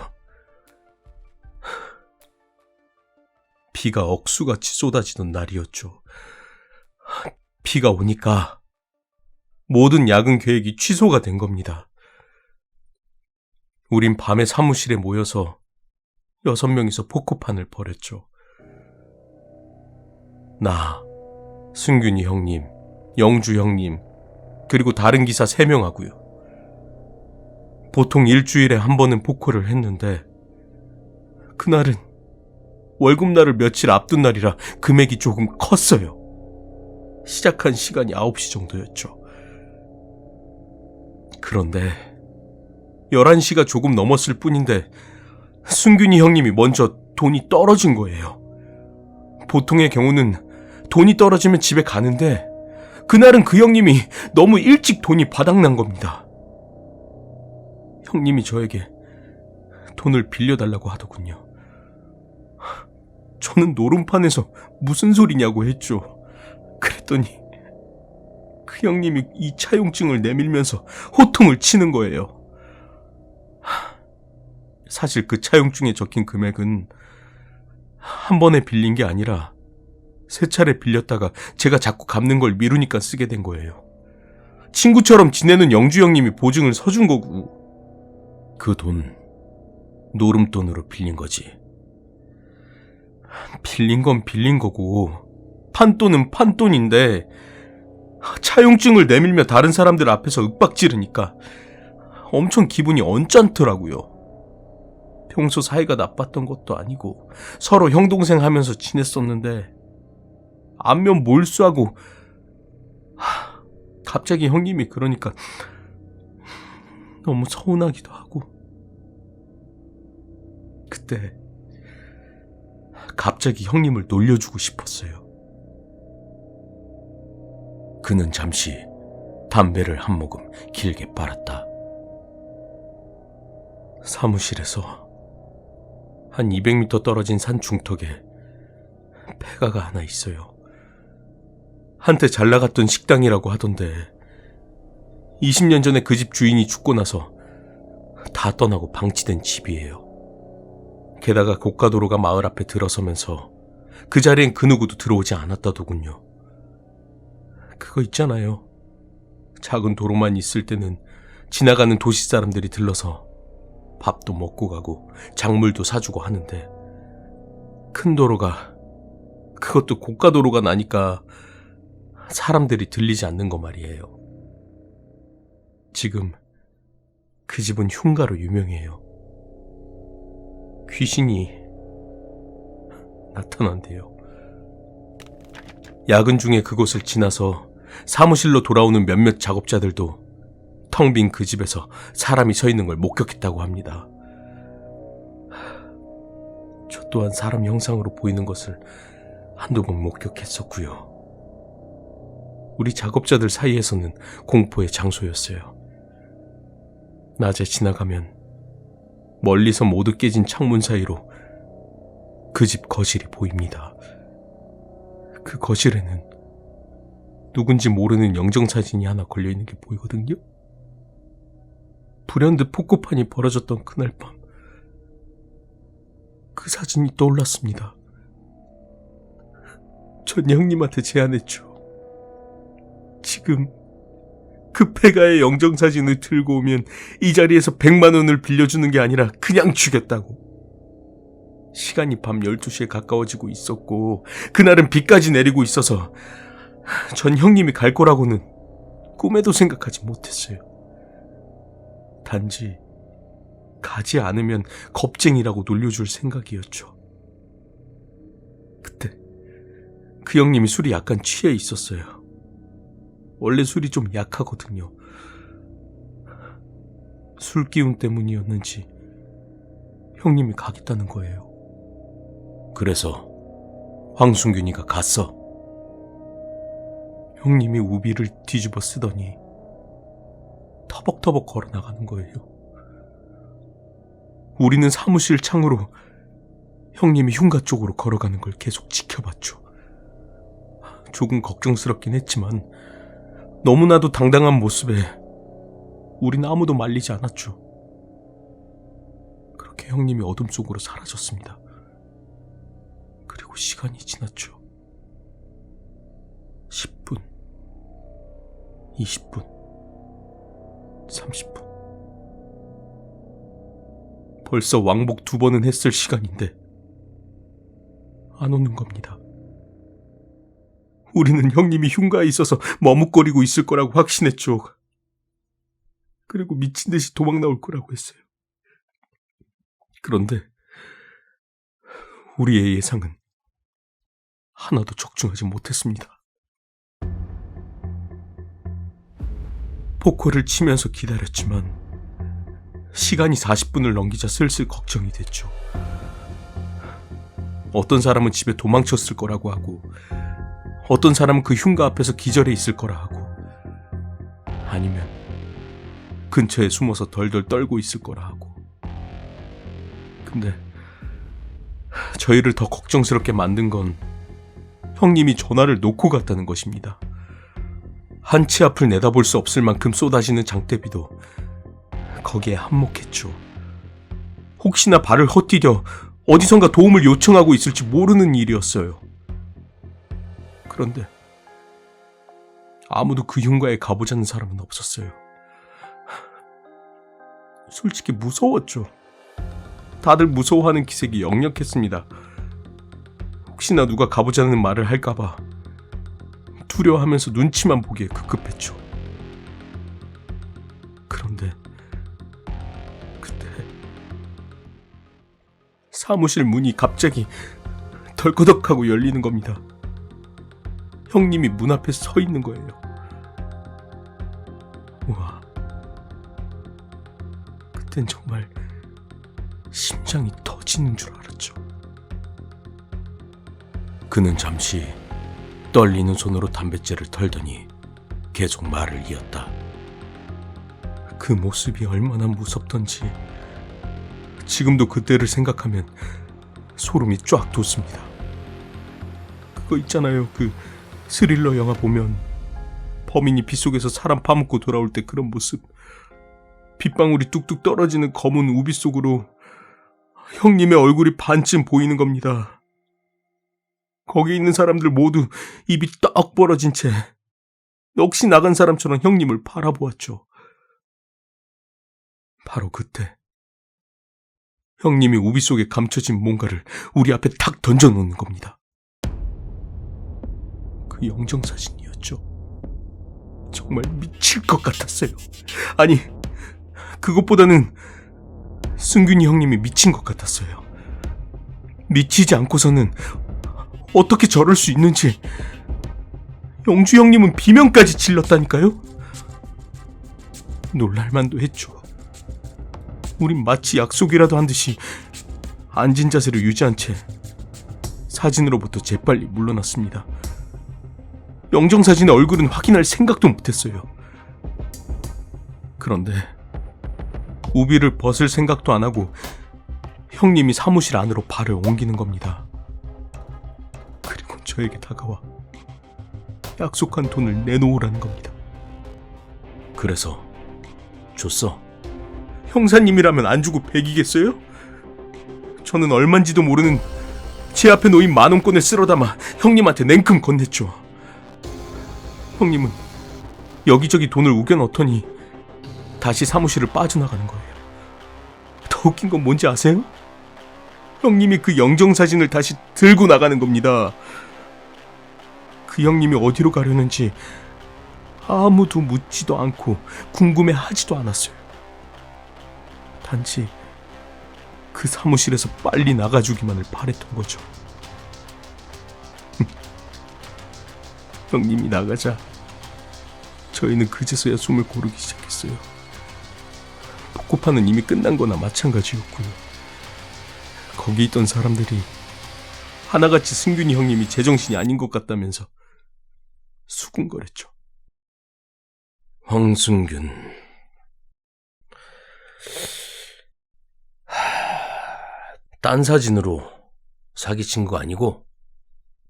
비가 억수같이 쏟아지던 날이었죠. 비가 오니까 모든 야근 계획이 취소가 된 겁니다. 우린 밤에 사무실에 모여서 6명이서 포크판을 벌였죠. 나, 승균이 형님, 영주 형님, 그리고 다른 기사 3명하고요. 보통 일주일에 한 번은 포커를 했는데 그날은 월급날을 며칠 앞둔 날이라 금액이 조금 컸어요. 시작한 시간이 9시 정도였죠. 그런데 11시가 조금 넘었을 뿐인데 승균이 형님이 먼저 돈이 떨어진 거예요. 보통의 경우는 돈이 떨어지면 집에 가는데 그날은 그 형님이 너무 일찍 돈이 바닥난 겁니다. 형님이 저에게 돈을 빌려달라고 하더군요. 저는 노름판에서 무슨 소리냐고 했죠. 그랬더니 그 형님이 이 차용증을 내밀면서 호통을 치는 거예요. 사실 그 차용증에 적힌 금액은 한 번에 빌린 게 아니라 3차례 빌렸다가 제가 자꾸 갚는 걸 미루니까 쓰게 된 거예요. 친구처럼 지내는 영주 형님이 보증을 서준 거고. 그 돈 노름돈으로 빌린 거지. 빌린 건 빌린 거고 판돈은 판돈인데 차용증을 내밀며 다른 사람들 앞에서 윽박지르니까 엄청 기분이 언짢더라고요. 평소 사이가 나빴던 것도 아니고 서로 형동생 하면서 지냈었는데 안면 몰수하고 갑자기 형님이 그러니까 너무 서운하기도 하고. 그때 갑자기 형님을 놀려주고 싶었어요. 그는 잠시 담배를 한 모금 길게 빨았다. 사무실에서 한 200m 떨어진 산 중턱에 폐가가 하나 있어요. 한때 잘 나갔던 식당이라고 하던데 20년 전에 그 집 주인이 죽고 나서 다 떠나고 방치된 집이에요. 게다가 고가도로가 마을 앞에 들어서면서 그 자리엔 그 누구도 들어오지 않았다더군요. 그거 있잖아요. 작은 도로만 있을 때는 지나가는 도시 사람들이 들러서 밥도 먹고 가고 작물도 사주고 하는데 큰 도로가, 그것도 고가도로가 나니까 사람들이 들리지 않는 거 말이에요. 지금 그 집은 흉가로 유명해요. 귀신이 나타난대요. 야근 중에 그곳을 지나서 사무실로 돌아오는 몇몇 작업자들도 텅 빈 그 집에서 사람이 서 있는 걸 목격했다고 합니다. 저 또한 사람 형상으로 보이는 것을 한두 번 목격했었고요. 우리 작업자들 사이에서는 공포의 장소였어요. 낮에 지나가면 멀리서 모두 깨진 창문 사이로 그 집 거실이 보입니다. 그 거실에는 누군지 모르는 영정사진이 하나 걸려있는 게 보이거든요. 불현듯 폭구판이 벌어졌던 그날 밤, 그 사진이 떠올랐습니다. 전 형님한테 제안했죠. 지금 그 폐가의 영정사진을 들고 오면 이 자리에서 100만 원을 빌려주는 게 아니라 그냥 주겠다고. 시간이 밤 12시에 가까워지고 있었고 그날은 비까지 내리고 있어서 전 형님이 갈 거라고는 꿈에도 생각하지 못했어요. 단지 가지 않으면 겁쟁이라고 놀려줄 생각이었죠. 그때 그 형님이 술이 약간 취해 있었어요. 원래 술이 좀 약하거든요. 술 기운 때문이었는지 형님이 가겠다는 거예요. 그래서 황순균이가 갔어. 형님이 우비를 뒤집어 쓰더니 터벅터벅 걸어 나가는 거예요. 우리는 사무실 창으로 형님이 흉가 쪽으로 걸어가는 걸 계속 지켜봤죠. 조금 걱정스럽긴 했지만 너무나도 당당한 모습에 우린 아무도 말리지 않았죠. 그렇게 형님이 어둠 속으로 사라졌습니다. 그리고 시간이 지났죠. 10분, 20분, 30분. 벌써 왕복 2번은 했을 시간인데 안 오는 겁니다. 우리는 형님이 흉가에 있어서 머뭇거리고 있을 거라고 확신했죠. 그리고 미친 듯이 도망 나올 거라고 했어요. 그런데 우리의 예상은 하나도 적중하지 못했습니다. 포커를 치면서 기다렸지만 시간이 40분을 넘기자 슬슬 걱정이 됐죠. 어떤 사람은 집에 도망쳤을 거라고 하고 어떤 사람은 그 흉가 앞에서 기절해 있을 거라 하고 아니면 근처에 숨어서 덜덜 떨고 있을 거라 하고. 근데 저희를 더 걱정스럽게 만든 건 형님이 전화를 놓고 갔다는 것입니다. 한치 앞을 내다볼 수 없을 만큼 쏟아지는 장대비도 거기에 한몫했죠. 혹시나 발을 헛디뎌 어디선가 도움을 요청하고 있을지 모르는 일이었어요. 그런데 아무도 그 흉가에 가보자는 사람은 없었어요. 솔직히 무서웠죠. 다들 무서워하는 기색이 역력했습니다. 혹시나 누가 가보자는 말을 할까봐 두려워하면서 눈치만 보기에 급급했죠. 그런데 그때 사무실 문이 갑자기 덜커덕하고 열리는 겁니다. 형님이 문 앞에 서 있는 거예요. 우와, 그땐 정말 심장이 터지는 줄 알았죠. 그는 잠시 떨리는 손으로 담뱃재를 털더니 계속 말을 이었다. 그 모습이 얼마나 무섭던지 지금도 그때를 생각하면 소름이 쫙 돋습니다. 그거 있잖아요. 그 스릴러 영화 보면 범인이 빗속에서 사람 파묻고 돌아올 때 그런 모습. 빗방울이 뚝뚝 떨어지는 검은 우비 속으로 형님의 얼굴이 반쯤 보이는 겁니다. 거기 있는 사람들 모두 입이 떡 벌어진 채 넋이 나간 사람처럼 형님을 바라보았죠. 바로 그때 형님이 우비 속에 감춰진 뭔가를 우리 앞에 탁 던져놓는 겁니다. 그 영정사진이었죠. 정말 미칠 것 같았어요. 아니, 그것보다는 승균이 형님이 미친 것 같았어요. 미치지 않고서는 어떻게 저럴 수 있는지. 영주 형님은 비명까지 질렀다니까요. 놀랄만도 했죠. 우린 마치 약속이라도 한 듯이 앉은 자세를 유지한 채 사진으로부터 재빨리 물러났습니다. 영정사진의 얼굴은 확인할 생각도 못했어요. 그런데 우비를 벗을 생각도 안 하고 형님이 사무실 안으로 발을 옮기는 겁니다. 그리고 저에게 다가와 약속한 돈을 내놓으라는 겁니다. 그래서 줬어. 형사님이라면 안 주고 배기겠어요? 저는 얼만지도 모르는 제 앞에 놓인 만원권을 쓸어 담아 형님한테 냉큼 건넸죠. 형님은 여기저기 돈을 우겨 넣더니 다시 사무실을 빠져나가는 거예요. 더 웃긴 건 뭔지 아세요? 형님이 그 영정사진을 다시 들고 나가는 겁니다. 그 형님이 어디로 가려는지 아무도 묻지도 않고 궁금해하지도 않았어요. 단지 그 사무실에서 빨리 나가주기만을 바랬던 거죠. 형님이 나가자 저희는 그제서야 숨을 고르기 시작했어요. 복고파는 이미 끝난 거나 마찬가지였고요. 거기 있던 사람들이 하나같이 승균이 형님이 제정신이 아닌 것 같다면서 수군거렸죠. 황승균. 딴 사진으로 사기친 거 아니고?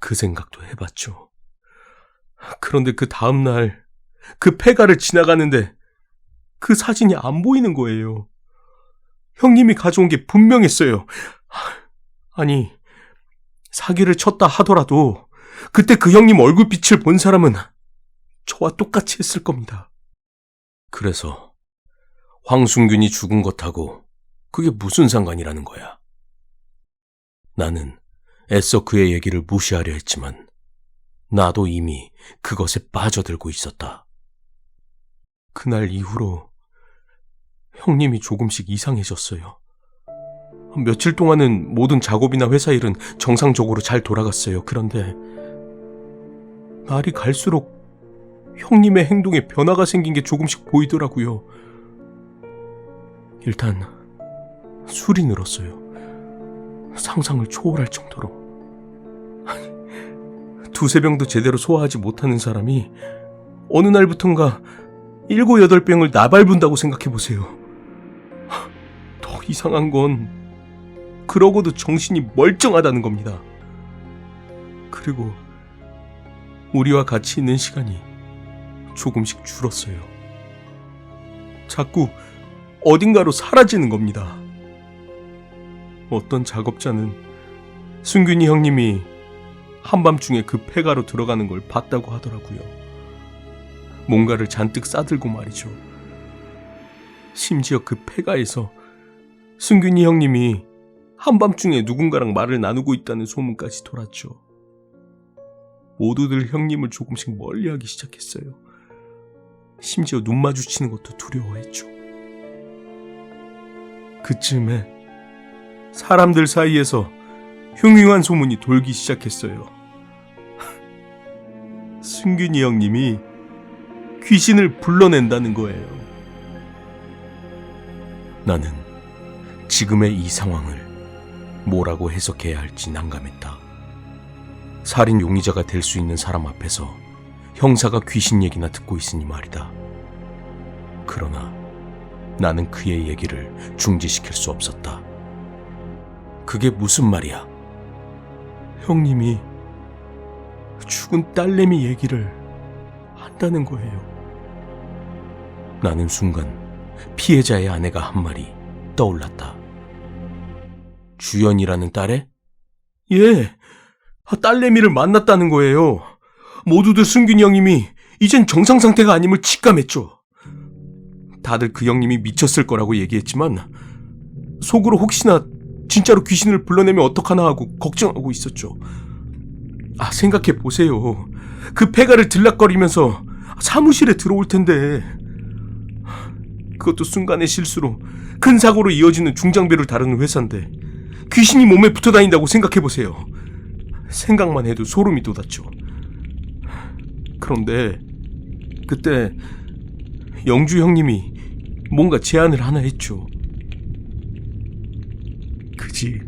그 생각도 해봤죠. 그런데 그 다음날 그 폐가를 지나가는데 그 사진이 안 보이는 거예요. 형님이 가져온 게 분명했어요. 아니, 사기를 쳤다 하더라도 그때 그 형님 얼굴빛을 본 사람은 저와 똑같이 했을 겁니다. 그래서 황순균이 죽은 것하고 그게 무슨 상관이라는 거야. 나는 애써 그의 얘기를 무시하려 했지만 나도 이미 그것에 빠져들고 있었다. 그날 이후로 형님이 조금씩 이상해졌어요. 며칠 동안은 모든 작업이나 회사 일은 정상적으로 잘 돌아갔어요. 그런데 날이 갈수록 형님의 행동에 변화가 생긴 게 조금씩 보이더라고요. 일단 술이 늘었어요. 상상을 초월할 정도로. 두세 병도 제대로 소화하지 못하는 사람이 어느 날부턴가 7, 8병을 나발분다고 생각해보세요. 더 이상한 건 그러고도 정신이 멀쩡하다는 겁니다. 그리고 우리와 같이 있는 시간이 조금씩 줄었어요. 자꾸 어딘가로 사라지는 겁니다. 어떤 작업자는 승균이 형님이 한밤중에 그 폐가로 들어가는 걸 봤다고 하더라고요. 뭔가를 잔뜩 싸들고 말이죠. 심지어 그 폐가에서 승균이 형님이 한밤중에 누군가랑 말을 나누고 있다는 소문까지 돌았죠. 모두들 형님을 조금씩 멀리하기 시작했어요. 심지어 눈 마주치는 것도 두려워했죠. 그쯤에 사람들 사이에서 흉흉한 소문이 돌기 시작했어요. 승균이 형님이 귀신을 불러낸다는 거예요. 나는 지금의 이 상황을 뭐라고 해석해야 할지 난감했다. 살인 용의자가 될 수 있는 사람 앞에서 형사가 귀신 얘기나 듣고 있으니 말이다. 그러나 나는 그의 얘기를 중지시킬 수 없었다. 그게 무슨 말이야? 형님이 죽은 딸내미 얘기를 한다는 거예요. 나는 순간 피해자의 아내가 한 말이 떠올랐다. 주연이라는 딸애? 예, 딸내미를 만났다는 거예요. 모두들 승균이 형님이 이젠 정상 상태가 아님을 직감했죠. 다들 그 형님이 미쳤을 거라고 얘기했지만 속으로 혹시나 진짜로 귀신을 불러내면 어떡하나 하고 걱정하고 있었죠. 생각해 보세요. 그 폐가를 들락거리면서 사무실에 들어올 텐데, 그것도 순간의 실수로 큰 사고로 이어지는 중장비를 다루는 회사인데 귀신이 몸에 붙어 다닌다고 생각해 보세요. 생각만 해도 소름이 돋았죠. 그런데 그때 영주 형님이 뭔가 제안을 하나 했죠. 그지,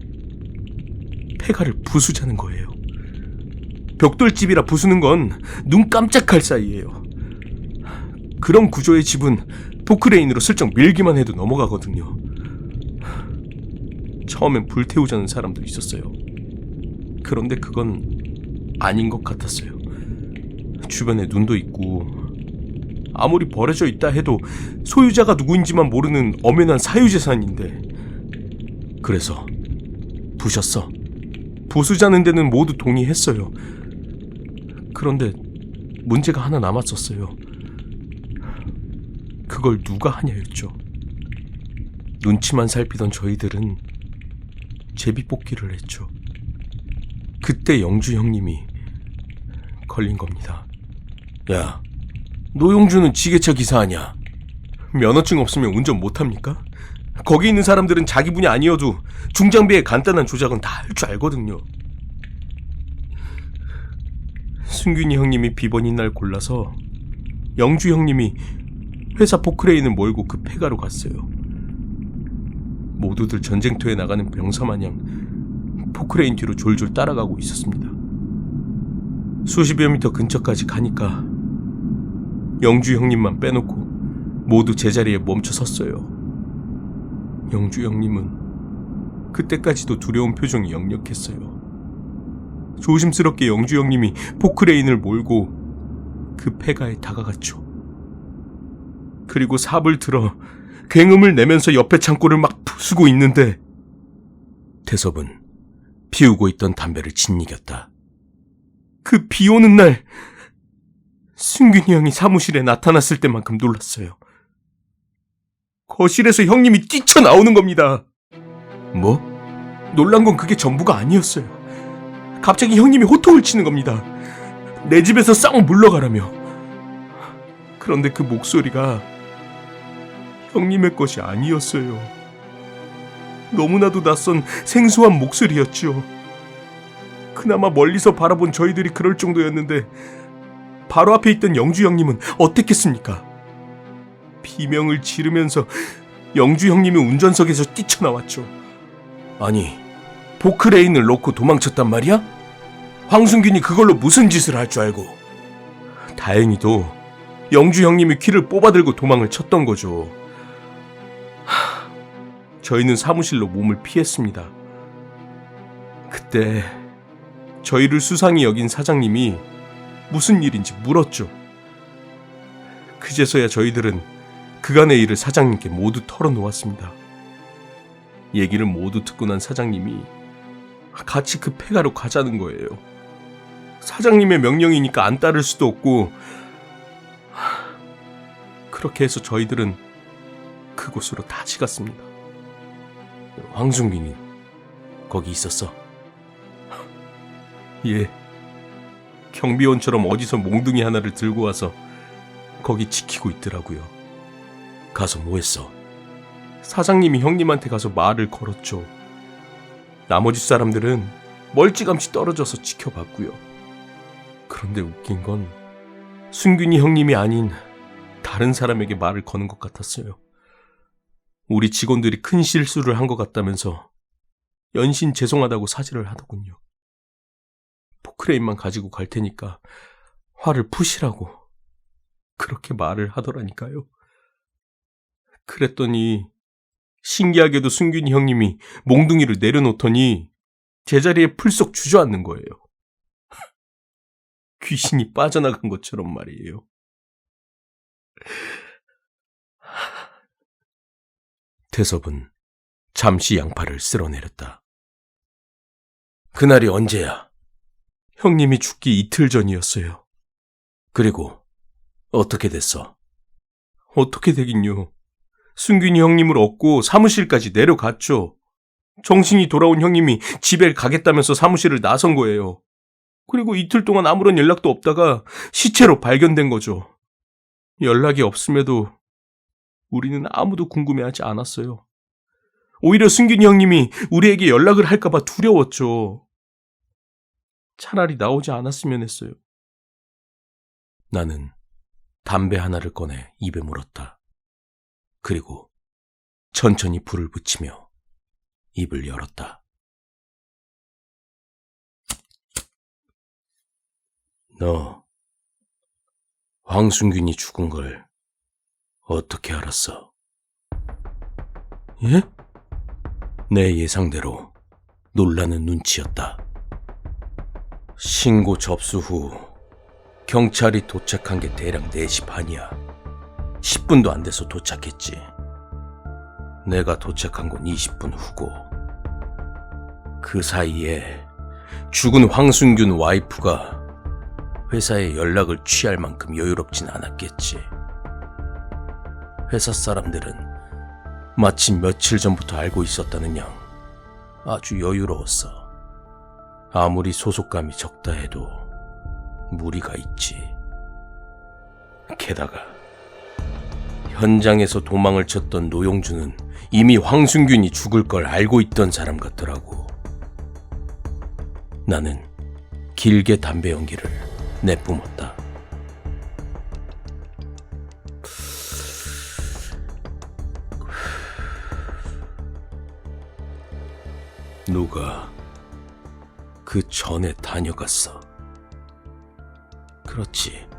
폐가를 부수자는 거예요. 벽돌집이라 부수는 건 눈 깜짝할 사이예요. 그런 구조의 집은 포크레인으로 슬쩍 밀기만 해도 넘어가거든요. 처음엔 불태우자는 사람도 있었어요. 그런데 그건 아닌 것 같았어요. 주변에 눈도 있고 아무리 버려져 있다 해도 소유자가 누구인지만 모르는 엄연한 사유재산인데, 그래서 부셨어. 부수자는 데는 모두 동의했어요. 그런데 문제가 하나 남았었어요. 그걸 누가 하냐였죠. 눈치만 살피던 저희들은 제비뽑기를 했죠. 그때 영주 형님이 걸린 겁니다. 야, 노영주는 지게차 기사 아냐? 면허증 없으면 운전 못합니까? 거기 있는 사람들은 자기 분야 아니어도 중장비의 간단한 조작은 다 할 줄 알거든요. 승균이 형님이 비번인 날 골라서 영주 형님이 회사 포크레인을 몰고 그 폐가로 갔어요. 모두들 전쟁터에 나가는 병사 마냥 포크레인 뒤로 졸졸 따라가고 있었습니다. 수십여 미터 근처까지 가니까 영주 형님만 빼놓고 모두 제자리에 멈춰 섰어요. 영주 형님은 그때까지도 두려운 표정이 역력했어요. 조심스럽게 영주 형님이 포크레인을 몰고 그 폐가에 다가갔죠. 그리고 삽을 들어 굉음을 내면서 옆에 창고를 막 부수고 있는데, 태섭은 피우고 있던 담배를 짓이겼다. 그 비 오는 날 승균이 형이 사무실에 나타났을 때만큼 놀랐어요. 거실에서 형님이 뛰쳐나오는 겁니다. 뭐? 놀란 건 그게 전부가 아니었어요. 갑자기 형님이 호통을 치는 겁니다. 내 집에서 싹 물러가라며. 그런데 그 목소리가 형님의 것이 아니었어요. 너무나도 낯선 생소한 목소리였죠. 그나마 멀리서 바라본 저희들이 그럴 정도였는데 바로 앞에 있던 영주 형님은 어땠겠습니까? 비명을 지르면서 영주 형님이 운전석에서 뛰쳐나왔죠. 아니, 포크레인을 놓고 도망쳤단 말이야? 황순균이 그걸로 무슨 짓을 할 줄 알고. 다행히도 영주 형님이 키를 뽑아들고 도망을 쳤던 거죠. 저희는 사무실로 몸을 피했습니다. 그때 저희를 수상히 여긴 사장님이 무슨 일인지 물었죠. 그제서야 저희들은 그간의 일을 사장님께 모두 털어놓았습니다. 얘기를 모두 듣고 난 사장님이 같이 그 폐가로 가자는 거예요. 사장님의 명령이니까 안 따를 수도 없고, 그렇게 해서 저희들은 그곳으로 다시 갔습니다. 황순균이 거기 있었어? 예. 경비원처럼 어디서 몽둥이 하나를 들고 와서 거기 지키고 있더라고요. 가서 뭐 했어? 사장님이 형님한테 가서 말을 걸었죠. 나머지 사람들은 멀찌감치 떨어져서 지켜봤고요. 그런데 웃긴 건 순균이 형님이 아닌 다른 사람에게 말을 거는 것 같았어요. 우리 직원들이 큰 실수를 한 것 같다면서 연신 죄송하다고 사죄를 하더군요. 포크레인만 가지고 갈 테니까 화를 푸시라고 그렇게 말을 하더라니까요. 그랬더니 신기하게도 승균이 형님이 몽둥이를 내려놓더니 제자리에 풀썩 주저앉는 거예요. 귀신이 빠져나간 것처럼 말이에요. 태섭은 잠시 양팔을 쓸어내렸다. 그날이 언제야? 형님이 죽기 이틀 전이었어요. 그리고 어떻게 됐어? 어떻게 되긴요. 승균이 형님을 얻고 사무실까지 내려갔죠. 정신이 돌아온 형님이 집에 가겠다면서 사무실을 나선 거예요. 그리고 이틀 동안 아무런 연락도 없다가 시체로 발견된 거죠. 연락이 없음에도 우리는 아무도 궁금해하지 않았어요. 오히려 승균이 형님이 우리에게 연락을 할까봐 두려웠죠. 차라리 나오지 않았으면 했어요. 나는 담배 하나를 꺼내 입에 물었다. 그리고 천천히 불을 붙이며 입을 열었다. 너 황순균이 죽은 걸 어떻게 알았어? 예? 내 예상대로 놀라는 눈치였다. 신고 접수 후 경찰이 도착한 게 대략 4시 반이야. 10분도 안 돼서 도착했지. 내가 도착한 건 20분 후고. 그 사이에 죽은 황순균 와이프가 회사에 연락을 취할 만큼 여유롭진 않았겠지. 회사 사람들은 마침 며칠 전부터 알고 있었다는 양 아주 여유로웠어. 아무리 소속감이 적다 해도 무리가 있지. 게다가 현장에서 도망을 쳤던 노용주는 이미 황순균이 죽을 걸 알고 있던 사람 같더라고. 나는 길게 담배 연기를 내뿜었다. 누가 그 전에 다녀갔어. 그렇지.